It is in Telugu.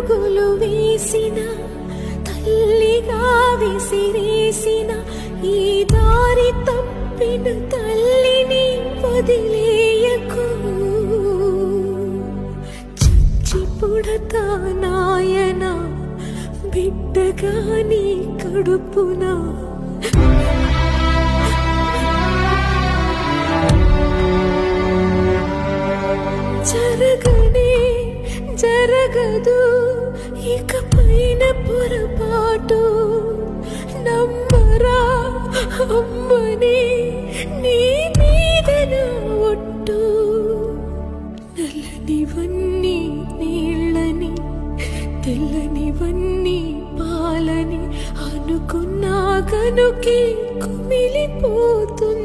అడుగులు వేసిన తల్లిగా విసిరేసిన ఈ దారి తప్పిన తల్లిని వదిలేయకు. చచ్చి పుడతా నాయన బిడ్డగా నీ కడుపున. జరగదు ఇకపైన పొరపాటు. నమ్మరా అమ్మని నీ మీద నా ఒట్టు. నల్లనివన్నీ నీళ్ళని తెల్లనివన్నీ పాలని అనుకున్నా గనుకే కుమిలిపోతుంది.